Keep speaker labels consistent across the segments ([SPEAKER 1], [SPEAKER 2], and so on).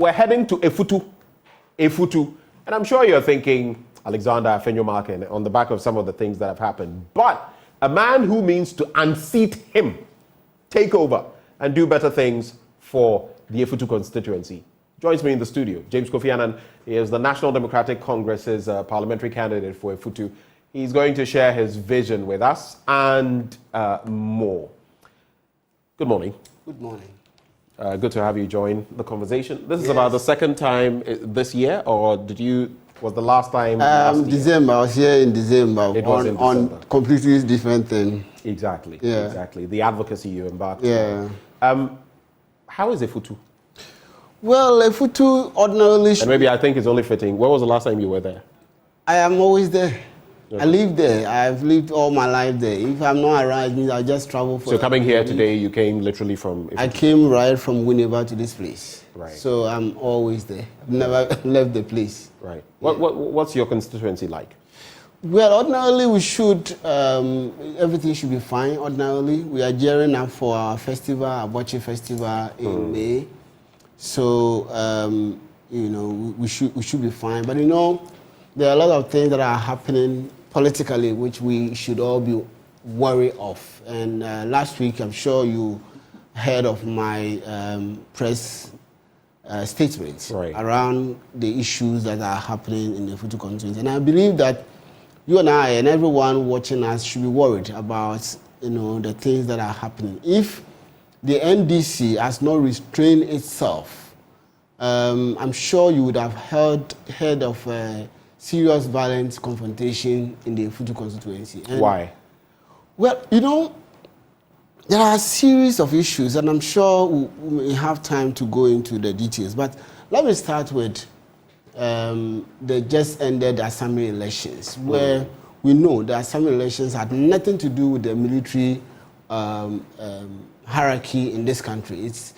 [SPEAKER 1] we're heading to Effutu. And I'm sure you're thinking, Alexander Afenyo-Markin, on the back of some of the things that have happened. But a man who means to unseat him, take over, and do better things for the Effutu constituency joins me in the studio. James Kofi Annan is the National Democratic Congress's parliamentary candidate for Effutu. He's going to share his vision with us and more. Good morning.
[SPEAKER 2] Good morning.
[SPEAKER 1] Good to have you join the conversation. This is about the second time this year, or was the last time last year?
[SPEAKER 2] December. I was here in December.
[SPEAKER 1] It was in December.
[SPEAKER 2] On completely different thing.
[SPEAKER 1] Exactly.
[SPEAKER 2] Yeah.
[SPEAKER 1] Exactly. The advocacy you embarked
[SPEAKER 2] on.
[SPEAKER 1] How is Effutu?
[SPEAKER 2] Well, Effutu ordinarily...
[SPEAKER 1] And maybe I think it's only fitting. When was the last time you were there?
[SPEAKER 2] I am always there.
[SPEAKER 1] Okay.
[SPEAKER 2] I live there. I've lived all my life there. If I'm not around, it means I just travel for...
[SPEAKER 1] So coming here today, you came literally from Effutu?
[SPEAKER 2] I came right from Winneba to this place.
[SPEAKER 1] Right.
[SPEAKER 2] So I'm always there. I've never left the place.
[SPEAKER 1] Right.
[SPEAKER 2] Yeah.
[SPEAKER 1] What's your constituency like?
[SPEAKER 2] Well, ordinarily we should, everything should be fine. Ordinarily, we are gearing up for our festival, our Boche festival in May. So, we should be fine. But there are a lot of things that are happening politically which we should all be worried of. And last week, I'm sure you heard of my press statements around the issues that are happening in the Effutu constituency. And I believe that you and I and everyone watching us should be worried about the things that are happening. If the NDC has not restrained itself, I'm sure you would have heard of serious violent confrontation in the Effutu constituency. And
[SPEAKER 1] why?
[SPEAKER 2] Well, there are a series of issues, and I'm sure we may have time to go into the details. But let me start with the just ended assembly elections, where we know the assembly elections had nothing to do with the military hierarchy in this country. It's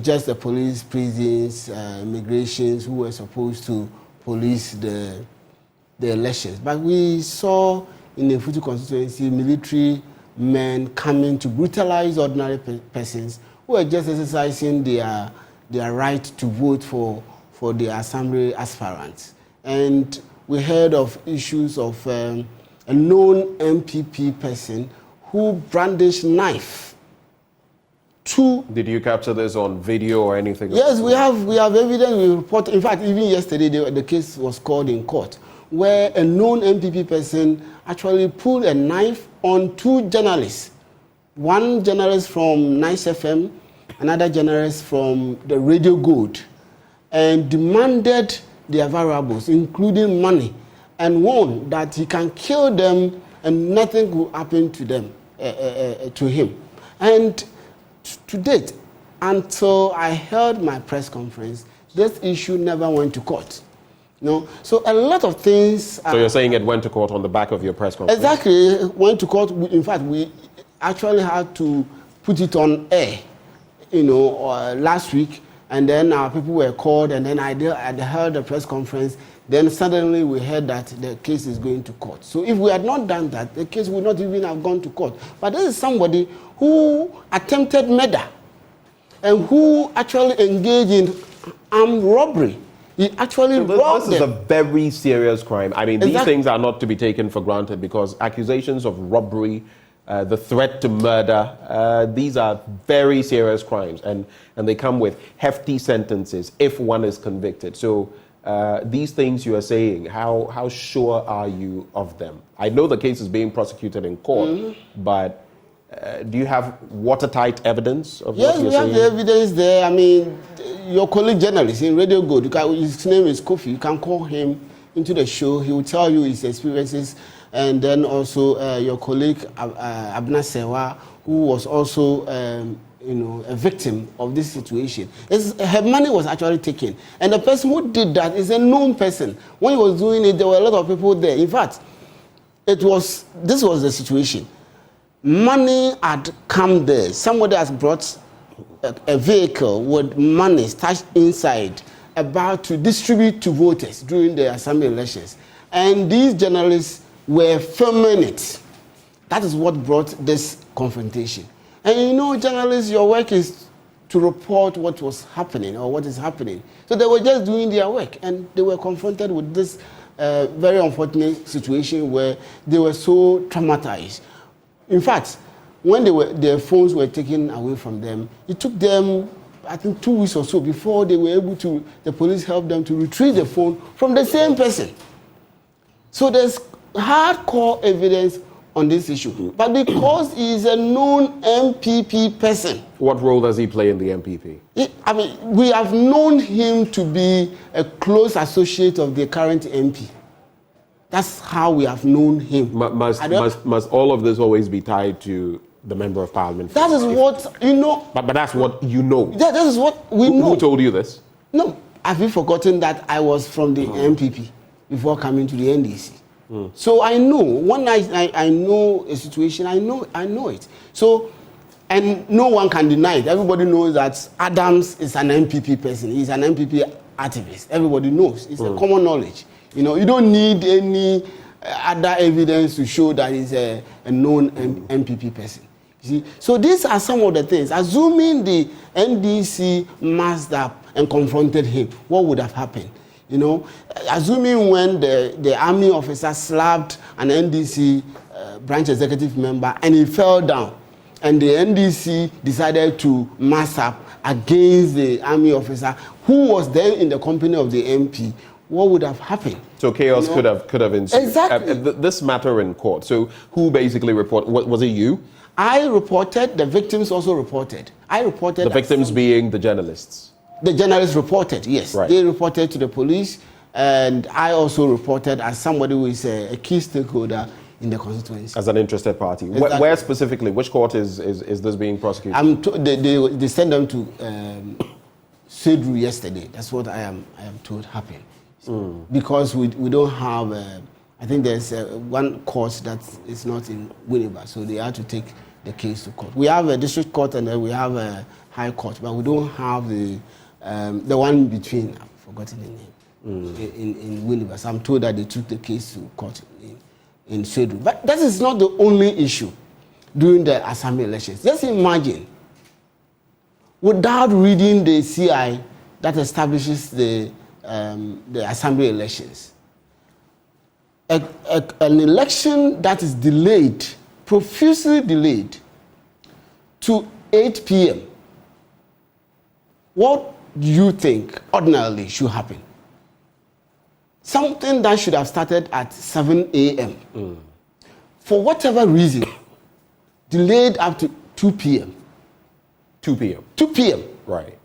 [SPEAKER 2] just the police, prisons, immigrations who were supposed to police the elections. But we saw in the Effutu constituency military men coming to brutalize ordinary persons who were just exercising their right to vote for the assembly aspirants. And we heard of issues of a known NPP person who brandished knife.
[SPEAKER 1] Did you capture this on video or anything?
[SPEAKER 2] Yes, we have evidence. We report. In fact, even yesterday the case was called in court, where a known NPP person actually pulled a knife on two journalists. One journalist from Nice FM, another journalist from the Radio Gold, and demanded their variables, including money, and warned that he can kill them and nothing will happen to them, to him. And to date, until I held my press conference, this issue never went to court. So a lot of things...
[SPEAKER 1] So you're saying it went to court on the back of your press conference?
[SPEAKER 2] Exactly, it went to court. In fact, we actually had to put it on air, last week. And then our people were called, and then I held the press conference. Then suddenly we heard that the case is going to court. So if we had not done that, the case would not even have gone to court. But this is somebody who attempted murder and who actually engaged in armed robbery. He actually robbed them.
[SPEAKER 1] This is a very serious crime. I mean, these things are not to be taken for granted because accusations of robbery, the threat to murder, these are very serious crimes, and they come with hefty sentences if one is convicted. So these things you are saying, how sure are you of them? I know the case is being prosecuted in court, but do you have watertight evidence of what you're saying?
[SPEAKER 2] Yes, we have the evidence there. I mean, your colleague journalist in Radio Good, his name is Kofi, you can call him into the show. He will tell you his experiences. And then also your colleague Abna Sewa, who was also a victim of this situation. Her money was actually taken. And the person who did that is a known person. When he was doing it, there were a lot of people there. In fact, this was the situation. Money had come there. Somebody has brought a vehicle with money stashed inside, about to distribute to voters during the assembly elections. And these journalists were filming it. That is what brought this confrontation. And journalists, your work is to report what was happening or what is happening. So they were just doing their work, and they were confronted with this very unfortunate situation where they were so traumatized. In fact, when their phones were taken away from them, it took them, I think, 2 weeks or so before they were able to, the police helped them to retrieve the phone from the same person. So there's hardcore evidence on this issue. But because he is a known NPP person.
[SPEAKER 1] What role does he play in the NPP?
[SPEAKER 2] We have known him to be a close associate of the current MP. That's how we have known him.
[SPEAKER 1] Must all of this always be tied to the Member of Parliament?
[SPEAKER 2] That is what you know.
[SPEAKER 1] But that's what you know.
[SPEAKER 2] That is what we know.
[SPEAKER 1] Who told you this?
[SPEAKER 2] No. Have you forgotten that I was from the NPP before coming to the NDC? So I know, when I know a situation, I know it. So, and no one can deny it. Everybody knows that Adams is an NPP person. He's an NPP activist. Everybody knows. It's a common knowledge. You know, you don't need any other evidence to show that he's a known NPP person. You see? So these are some of the things. Assuming the NDC masked up and confronted him, what would have happened? You know, assuming when the army officer slapped an NDC branch executive member and he fell down, and the NDC decided to mass up against the army officer who was then in the company of the MP, what would have happened?
[SPEAKER 1] So chaos could have ensued.
[SPEAKER 2] Exactly.
[SPEAKER 1] This matter in court. So who basically reported? Was it you?
[SPEAKER 2] I reported. The victims also reported. I reported.
[SPEAKER 1] The victims being the journalists.
[SPEAKER 2] The journalists reported, yes.
[SPEAKER 1] Right.
[SPEAKER 2] They reported to the police, and I also reported as somebody who is a key stakeholder in the constituency. As
[SPEAKER 1] an interested party.
[SPEAKER 2] Exactly.
[SPEAKER 1] Where specifically, which court is this being prosecuted?
[SPEAKER 2] They sent them to Sedru yesterday. That's what I am told happened. Because we don't have, I think there's one court that is not in Winneba, so they had to take the case to court. We have a district court and then we have a high court, but we don't have the one between. I've forgotten the name. In Winneba. So I'm told that they took the case to court in Sedru. But that is not the only issue during the assembly elections. Just imagine, without reading the CI that establishes the assembly elections, an election that is delayed, profusely delayed, to 8 p.m. What do you think ordinarily should happen? Something that should have started at 7 a.m. For whatever reason, delayed up to 2 p.m.
[SPEAKER 1] 2 p.m.
[SPEAKER 2] 2 p.m.
[SPEAKER 1] Right.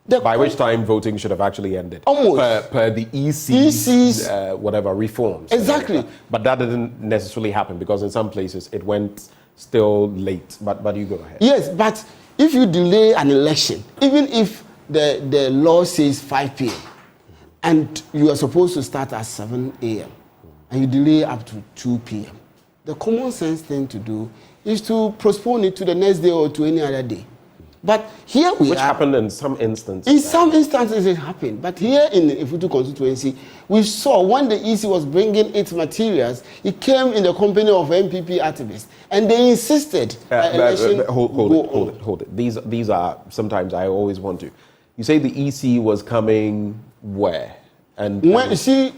[SPEAKER 1] By which time voting should have actually ended.
[SPEAKER 2] Almost.
[SPEAKER 1] Per the EC's whatever reforms.
[SPEAKER 2] Exactly.
[SPEAKER 1] But that didn't necessarily happen because in some places it went still late. But you go ahead.
[SPEAKER 2] Yes, but if you delay an election, even if the law says 5 p.m. and you are supposed to start at 7 a.m. and you delay up to 2 p.m., the common sense thing to do is to postpone it to the next day or to any other day. But here
[SPEAKER 1] Which happened in some instances.
[SPEAKER 2] In some instances it happened. But here in the Effutu Constituency, we saw when the EC was bringing its materials, it came in the company of NPP activists. And they insisted
[SPEAKER 1] hold it. These are, sometimes I always want to. You say the EC was coming where?
[SPEAKER 2] You see,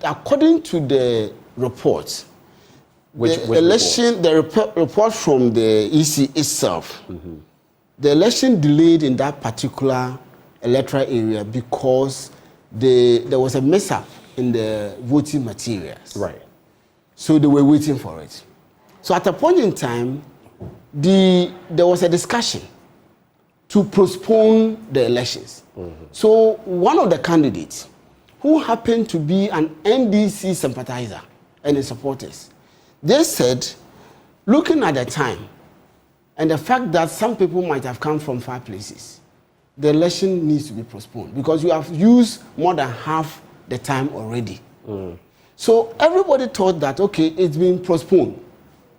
[SPEAKER 2] according to the reports,
[SPEAKER 1] which
[SPEAKER 2] election, the report from the EC itself, the election delayed in that particular electoral area because there was a mess-up in the voting materials.
[SPEAKER 1] Right.
[SPEAKER 2] So they were waiting for it. So at a point in time, there was a discussion to postpone the elections. So one of the candidates, who happened to be an NDC sympathizer and his supporters, they said, looking at the time, and the fact that some people might have come from far places, the election needs to be postponed because you have used more than half the time already. So everybody thought that, okay, it's been postponed.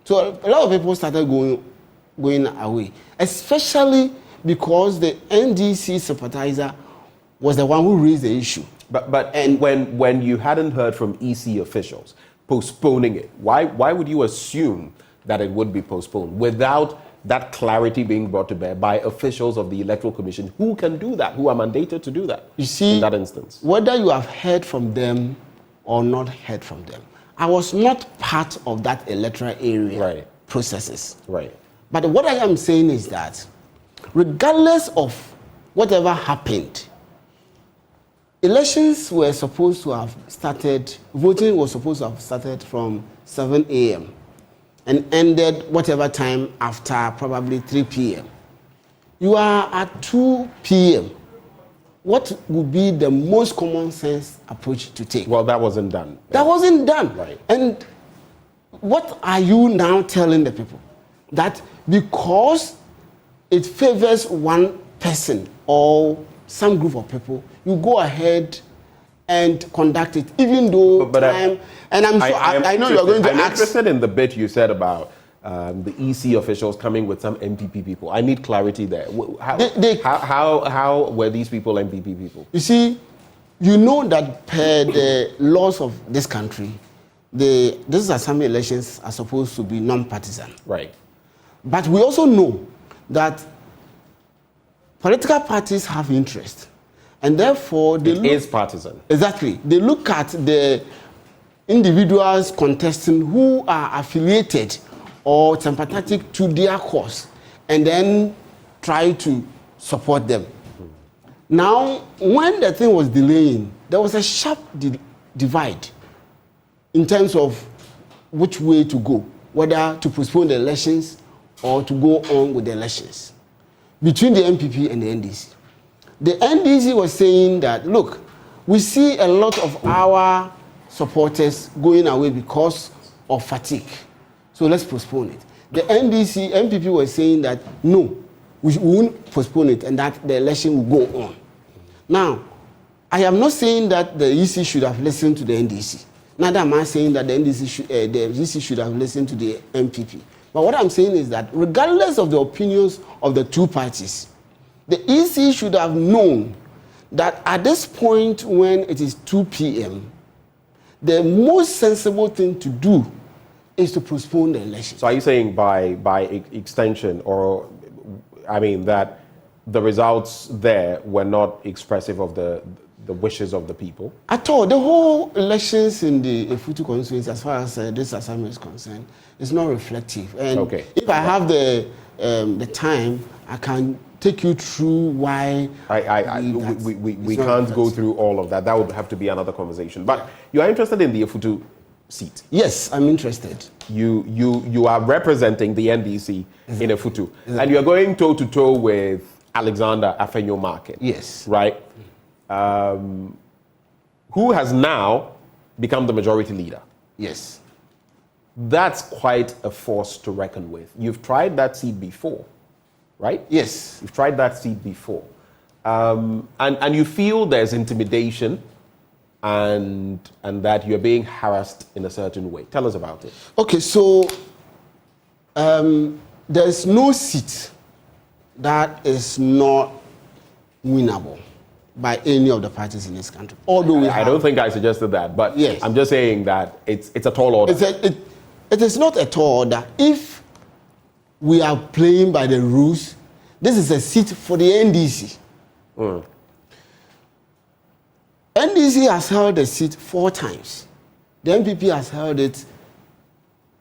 [SPEAKER 2] So a lot of people started going away, especially because the NDC sympathizer was the one who raised the issue.
[SPEAKER 1] But when you hadn't heard from EC officials postponing it, why would you assume that it would be postponed without that clarity being brought to bear by officials of the Electoral Commission who can do that, who are mandated to do that.
[SPEAKER 2] You see,
[SPEAKER 1] in that instance,
[SPEAKER 2] whether you have heard from them or not heard from them, I was not part of that electoral area processes.
[SPEAKER 1] Right.
[SPEAKER 2] But what I am saying is that regardless of whatever happened, elections were supposed to have started, voting was supposed to have started from 7 a.m. and ended whatever time after probably 3 p.m. You are at 2 p.m. What would be the most common sense approach to take?
[SPEAKER 1] Well, that wasn't done.
[SPEAKER 2] That wasn't done.
[SPEAKER 1] Right.
[SPEAKER 2] And what are you now telling the people? That because it favors one person or some group of people, you go ahead and conduct it, even though time. And I know you are going to ask.
[SPEAKER 1] I'm interested in the bit you said about the EC officials coming with some NPP people. I need clarity there. How were these people NPP people?
[SPEAKER 2] You see, you know that per the laws of this country, these assembly elections are supposed to be non-partisan.
[SPEAKER 1] Right.
[SPEAKER 2] But we also know that political parties have interest, and therefore
[SPEAKER 1] it is partisan.
[SPEAKER 2] Exactly. They look at the individuals contesting who are affiliated or sympathetic to their cause, and then try to support them. Now, when the thing was delaying, there was a sharp divide in terms of which way to go, whether to postpone the elections or to go on with the elections between the NPP and the NDC. The NDC was saying that, look, we see a lot of our supporters going away because of fatigue, so let's postpone it. The NPP was saying that, no, we won't postpone it and that the election will go on. Now, I am not saying that the EC should have listened to the NDC. Neither am I saying that the EC should have listened to the NPP. But what I'm saying is that regardless of the opinions of the two parties, the EC should have known that at this point when it is 2 p.m., the most sensible thing to do is to postpone the election.
[SPEAKER 1] So are you saying by extension, or I mean that the results there were not expressive of the wishes of the people? At
[SPEAKER 2] all. The whole elections in the Effutu Constituency, as far as this assembly is concerned, is not reflective. And if I have the time, I can take you through why.
[SPEAKER 1] We can't go through all of that. That would have to be another conversation. But you are interested in the Effutu seat?
[SPEAKER 2] Yes, I'm interested.
[SPEAKER 1] You are representing the NDC in Effutu, and you are going toe to toe with Alexander Afenyo-Markin.
[SPEAKER 2] Yes.
[SPEAKER 1] Right? Who has now become the majority leader.
[SPEAKER 2] Yes.
[SPEAKER 1] That's quite a force to reckon with. You've tried that seat before, right?
[SPEAKER 2] Yes.
[SPEAKER 1] You've tried that seat before. And you feel there's intimidation and that you're being harassed in a certain way. Tell us about it.
[SPEAKER 2] Okay, so there's no seat that is not winnable by any of the parties in this country. Although
[SPEAKER 1] I don't think I suggested that, but
[SPEAKER 2] yes.
[SPEAKER 1] I'm just saying that it's a tall order.
[SPEAKER 2] It is not a tall order. If we are playing by the rules, this is a seat for the NDC. NDC has held the seat 4 times. The NPP has held it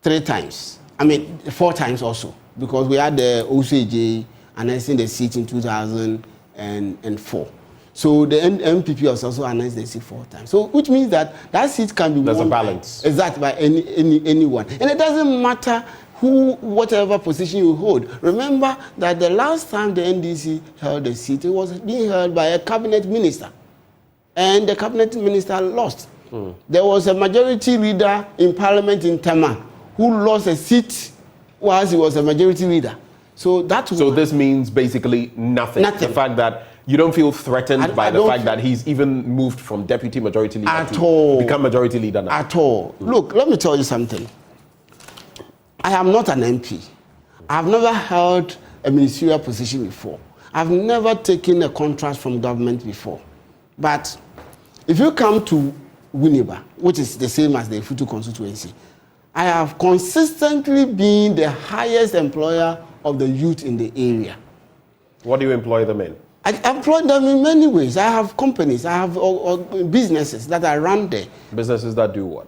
[SPEAKER 2] 3 times. I mean, 4 times also, because we had the OCJ announcing the seat in 2004. So the NPP has also announced the seat 4 times. So which means that seat can be won.
[SPEAKER 1] There's a balance.
[SPEAKER 2] Exactly, by anyone. And it doesn't matter whatever position you hold. Remember that the last time the NDC held the seat, it was being held by a cabinet minister. And the cabinet minister lost. There was a majority leader in parliament in Tema who lost a seat whilst he was a majority leader. So
[SPEAKER 1] this means basically nothing. The fact that you don't feel threatened by the fact that he's even moved from deputy majority leader to become majority leader now.
[SPEAKER 2] At all. Look, let me tell you something. I am not an MP. I've never held a ministerial position before. I've never taken a contract from government before. But if you come to Winneba, which is the same as the Effutu Constituency, I have consistently been the highest employer of the youth in the area.
[SPEAKER 1] What do you employ them in?
[SPEAKER 2] I employ them in many ways. I have companies, I have businesses that I run there.
[SPEAKER 1] Businesses that do what?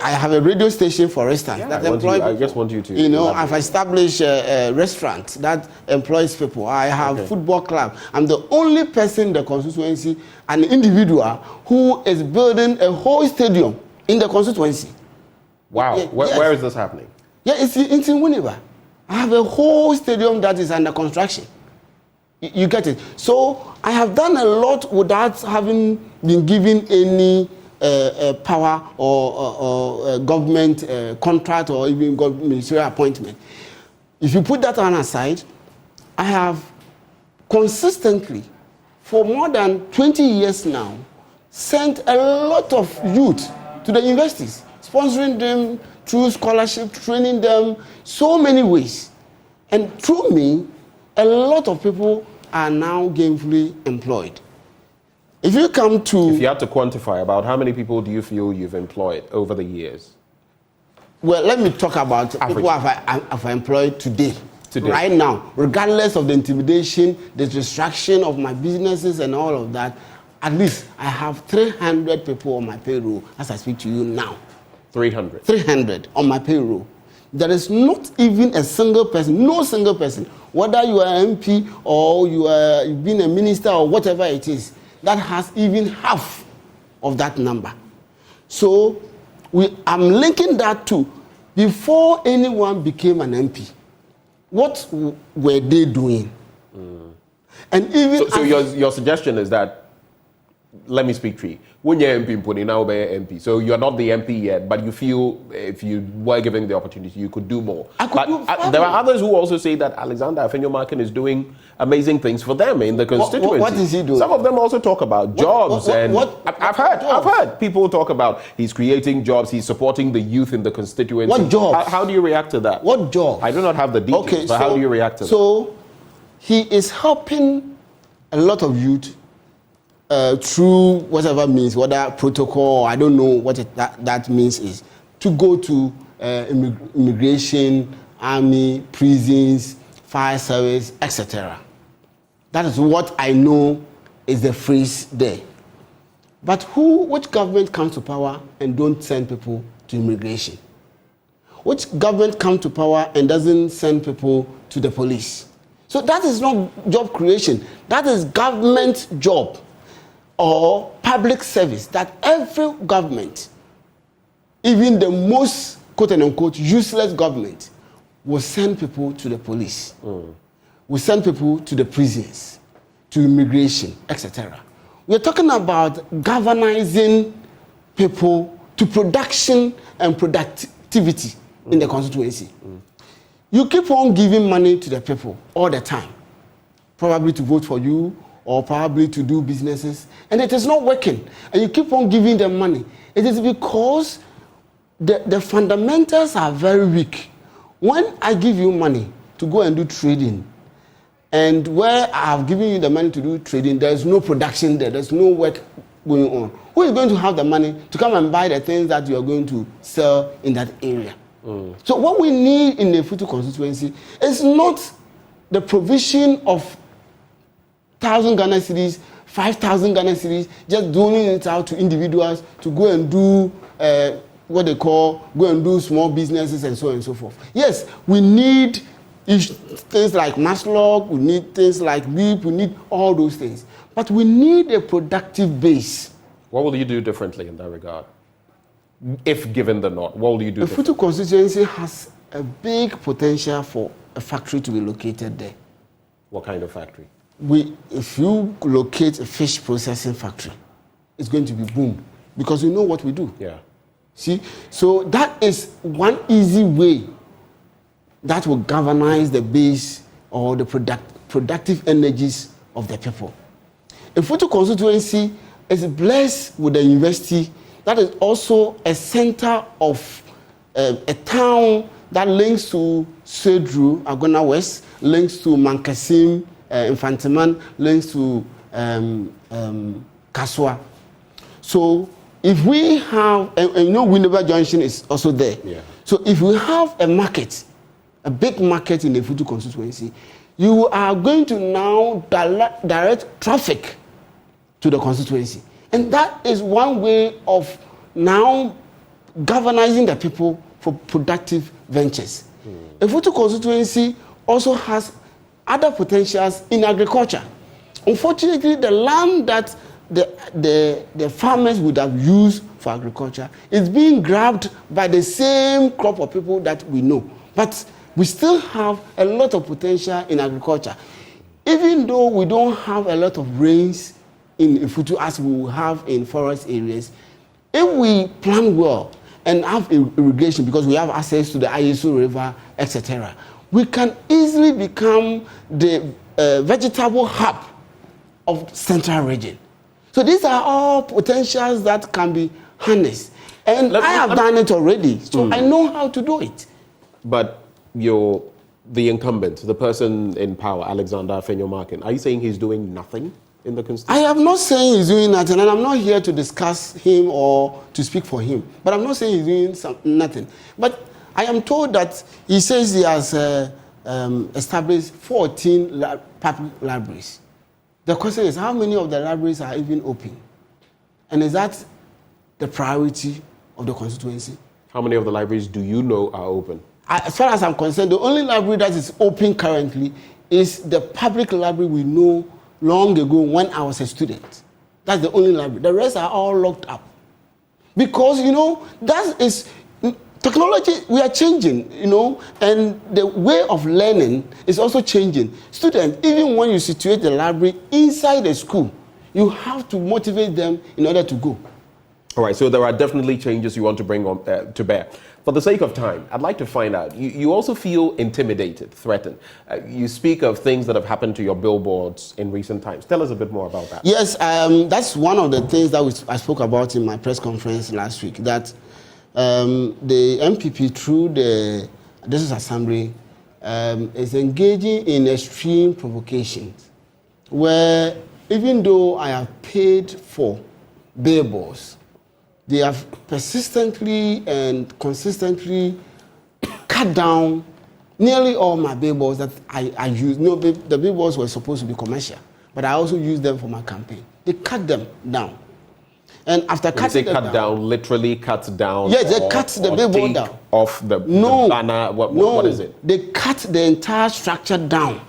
[SPEAKER 2] I have a radio station, for instance, that employs people.
[SPEAKER 1] I just want you to.
[SPEAKER 2] You know, I've established a restaurant that employs people. I have a football club. I'm the only person in the constituency, an individual, who is building a whole stadium in the constituency.
[SPEAKER 1] Wow.
[SPEAKER 2] Yeah,
[SPEAKER 1] where is this happening?
[SPEAKER 2] Yeah, it's in Winneba. I have a whole stadium that is under construction. You get it? So I have done a lot without having been given any power or government contract or even ministerial appointment. If you put that on aside, I have consistently, for more than 20 years now, sent a lot of youth to the universities, sponsoring them through scholarship, training them, so many ways. And through me, a lot of people are now gainfully employed. If you had to
[SPEAKER 1] quantify, about how many people do you feel you've employed over the years?
[SPEAKER 2] Well, let me talk about people I've employed today, right now, regardless of the intimidation, the distraction of my businesses and all of that. At least I have 300 people on my payroll as I speak to you now.
[SPEAKER 1] 300?
[SPEAKER 2] 300 on my payroll. There is not even a single person, no single person, whether you are an MP or you've been a minister or whatever it is, that has even half of that number. So I'm linking that to before anyone became an MP. What were they doing? And even
[SPEAKER 1] so your suggestion is that, let me speak tree. When you're MP, now be MP. So you're not the MP yet, but you feel if you were given the opportunity, you could do more. There are others who also say that Alexander Afenyo-Markin is doing amazing things for them in the constituency.
[SPEAKER 2] What is he doing?
[SPEAKER 1] Some of them also talk about jobs. I've heard people talk about he's creating jobs, he's supporting the youth in the constituency.
[SPEAKER 2] What jobs?
[SPEAKER 1] How do you react to that?
[SPEAKER 2] What jobs?
[SPEAKER 1] I do not have the details, but how do you react to that?
[SPEAKER 2] So he is helping a lot of youth through whatever means, whether protocol, I don't know what that means is, to go to immigration, army, prisons, fire service, etc. That is what I know is the phrase there. But which government comes to power and don't send people to immigration? Which government comes to power and doesn't send people to the police? So that is not job creation. That is government job or public service that every government, even the most quote-unquote useless government, will send people to the police, will send people to the prisons, to immigration, etc. We're talking about galvanizing people to production and productivity in the constituency. You keep on giving money to the people all the time, probably to vote for you, or probably to do businesses, and it is not working, and you keep on giving them money. It is because the fundamentals are very weak. When I give you money to go and do trading, and where I have given you the money to do trading, there is no production there, there's no work going on. Who is going to have the money to come and buy the things that you are going to sell in that area? So what we need in the Effutu constituency is not the provision of 1,000 Ghana cedis, 5,000 Ghana cedis, just doling it out to individuals to go and do what they call, go and do small businesses and so on and so forth. Yes, we need things like Maslog, we need things like LEAP, we need all those things. But we need a productive base.
[SPEAKER 1] What will you do differently in that regard? If given the nod, what will you do differently?
[SPEAKER 2] The Effutu constituency has a big potential for a factory to be located there.
[SPEAKER 1] What kind of factory?
[SPEAKER 2] If you locate a fish processing factory, it's going to be boom, because we know what we do.
[SPEAKER 1] Yeah.
[SPEAKER 2] See, so that is one easy way that will galvanize the base or the productive energies of the people. Effutu constituency is blessed with a university that is also a center of a town that links to Sedru, Agona West, links to Mankasim, Infantiman, links to Kaswa. So if we have, and you know, Winneba Junction is also there.
[SPEAKER 1] Yeah.
[SPEAKER 2] So if we have a market a big market in the Effutu Constituency, you are going to now direct traffic to the constituency. And that is one way of now galvanizing the people for productive ventures. Effutu Constituency also has other potentials in agriculture. Unfortunately, the land that the farmers would have used for agriculture is being grabbed by the same crop of people that we know. But we still have a lot of potential in agriculture. Even though we don't have a lot of rains in Effutu as we will have in forest areas, if we plan well and have irrigation, because we have access to the Ayesu River, etc., we can easily become the vegetable hub of central region. So these are all potentials that can be harnessed. And I have done it already, so I know how to do it.
[SPEAKER 1] But the incumbent, the person in power, Alexander Afenyo-Markin, are you saying he's doing nothing in the constituency?
[SPEAKER 2] I am not saying he's doing nothing, and I'm not here to discuss him or to speak for him. But I'm not saying he's doing nothing. But I am told that he says he has established 14 public libraries. The question is, how many of the libraries are even open? And is that the priority of the constituency?
[SPEAKER 1] How many of the libraries do you know are open?
[SPEAKER 2] As far as I'm concerned, the only library that is open currently is the public library we know long ago when I was a student. That's the only library. The rest are all locked up. Because, that is technology, we are changing, and the way of learning is also changing. Students, even when you situate the library inside the school, you have to motivate them in order to go.
[SPEAKER 1] All right, so there are definitely changes you want to bring on to bear. For the sake of time, I'd like to find out, you also feel intimidated, threatened. You speak of things that have happened to your billboards in recent times. Tell us a bit more about that.
[SPEAKER 2] Yes, that's one of the things that I spoke about in my press conference last week, that the NPP, through the District Assembly, is engaging in extreme provocations, where even though I have paid for billboards, they have persistently and consistently cut down nearly all my billboards that I use. The billboards were supposed to be commercial, but I also used them for my campaign. They cut them down. And after cutting them down,
[SPEAKER 1] literally cut down.
[SPEAKER 2] Yes, they cut the billboard down.
[SPEAKER 1] Off the banner. What is it?
[SPEAKER 2] They cut the entire structure down.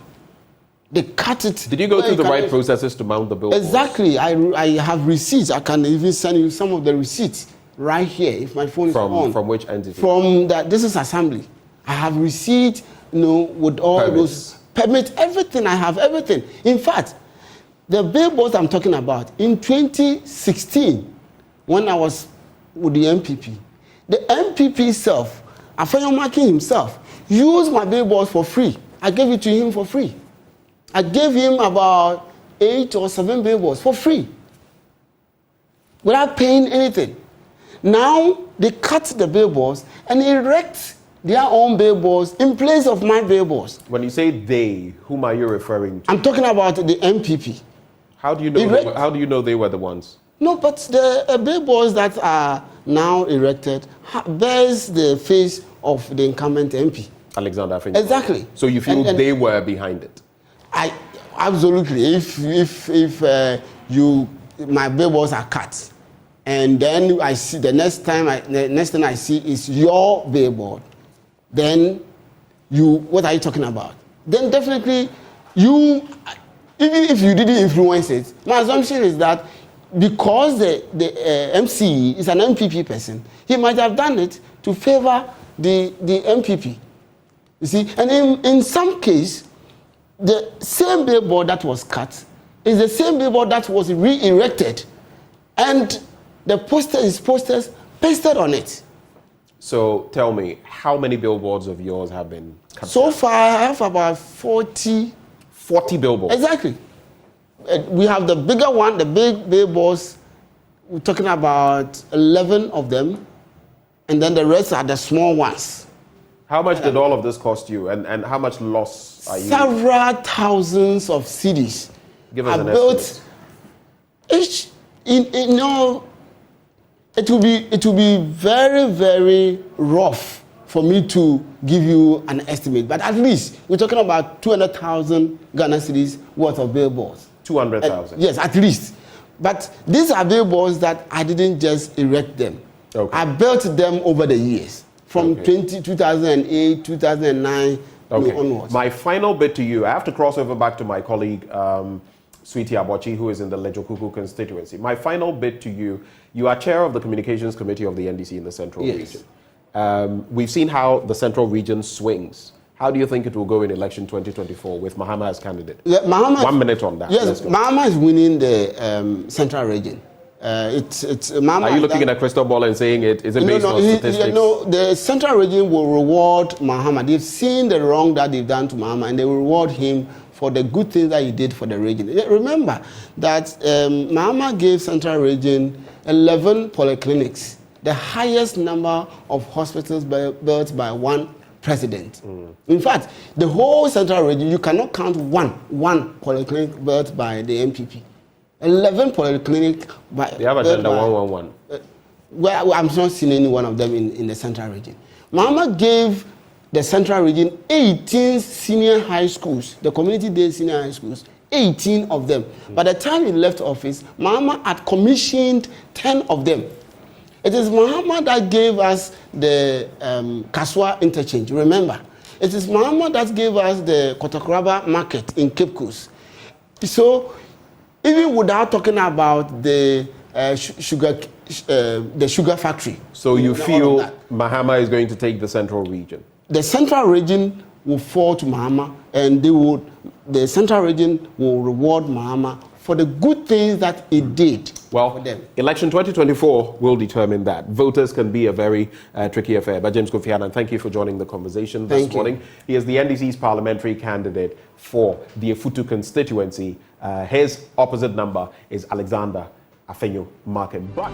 [SPEAKER 2] They cut it.
[SPEAKER 1] Did you go through the right processes to mount the billboard?
[SPEAKER 2] Exactly. I have receipts. I can even send you some of the receipts right here if my phone is on.
[SPEAKER 1] From which entity?
[SPEAKER 2] From this is Assembly. I have receipts, with all those permits, everything. I have everything. In fact, the billboards I'm talking about, in 2016, when I was with the NPP, the NPP itself, Afenyo-Markin himself, used my billboards for free. I gave it to him for free. I gave him about 8 or 7 billboards for free, without paying anything. Now, they cut the billboards and erect their own billboards in place of my billboards.
[SPEAKER 1] When you say they, whom are you referring to?
[SPEAKER 2] I'm talking about the NPP.
[SPEAKER 1] How do you know they were the ones?
[SPEAKER 2] No, but the billboards that are now erected bears the face of the incumbent MP.
[SPEAKER 1] Alexander Afenyo.
[SPEAKER 2] Exactly.
[SPEAKER 1] So you feel they were behind it?
[SPEAKER 2] Absolutely. If my billboards are cut, and then I see the next thing I see is your billboard, then what are you talking about? Then definitely even if you didn't influence it, my assumption is that because the MC is an NPP person, he might have done it to favor the NPP. You see, and in some case, the same billboard that was cut is the same billboard that was re-erected, and the posters pasted on it.
[SPEAKER 1] So tell me, how many billboards of yours have been cut
[SPEAKER 2] So
[SPEAKER 1] down?
[SPEAKER 2] far, I have about 40.
[SPEAKER 1] 40 billboards?
[SPEAKER 2] Exactly. We have the bigger one, the big billboards. We're talking about 11 of them, and then the rest are the small ones.
[SPEAKER 1] How much did all of this cost you, and how much loss are you?
[SPEAKER 2] Several thousands of CDs.
[SPEAKER 1] Give us an
[SPEAKER 2] built.
[SPEAKER 1] estimate.
[SPEAKER 2] It will be very, very rough for me to give you an estimate. But at least we're talking about 200,000 Ghana cedis worth of billboards.
[SPEAKER 1] 200,000?
[SPEAKER 2] Yes, at least. But these are billboards that I didn't just erect them.
[SPEAKER 1] Okay.
[SPEAKER 2] I built them over the years, from 2008, 2009 onwards.
[SPEAKER 1] My final bit to you, I have to cross over back to my colleague, Sweetie Abochi, who is in the Effutu Constituency. My final bit to you, you are chair of the Communications Committee of the NDC in the Central Region. We've seen how the Central Region swings. How do you think it will go in election 2024 with Mahama as candidate?
[SPEAKER 2] Yeah,
[SPEAKER 1] 1 minute on that.
[SPEAKER 2] Yes, Mahama is winning the Central Region. Mahama.
[SPEAKER 1] Are you looking at a crystal ball and saying it? Is it based on statistics?
[SPEAKER 2] The Central Region will reward Mahama. They've seen the wrong that they've done to Mahama, and they will reward him for the good things that he did for the region. Remember that Mahama gave Central Region 11 polyclinics, the highest number of hospitals built by one president. In fact, the whole Central Region, you cannot count one polyclinic built by the NPP. 11 polyclinic by...
[SPEAKER 1] They have agenda 111.
[SPEAKER 2] Well, I'm not seeing any one of them in the Central Region. Mahama gave the Central Region 18 senior high schools, the community-based senior high schools, 18 of them. By the time he left office, Mahama had commissioned 10 of them. It is Mahama that gave us the Kaswa interchange, remember. It is Mahama that gave us the Kotokoraba market in Cape Coast. So, even without talking about the sugar factory.
[SPEAKER 1] So you feel Mahama is going to take the Central Region?
[SPEAKER 2] The Central Region will fall to Mahama, and the Central Region will reward Mahama for the good things that he did for them.
[SPEAKER 1] Election 2024 will determine that. Voters can be a very tricky affair. But James Kofi Annan, thank you for joining the conversation this morning. He is the NDC's parliamentary candidate for the Effutu Constituency. His opposite number is Alexander Afenyo Market. But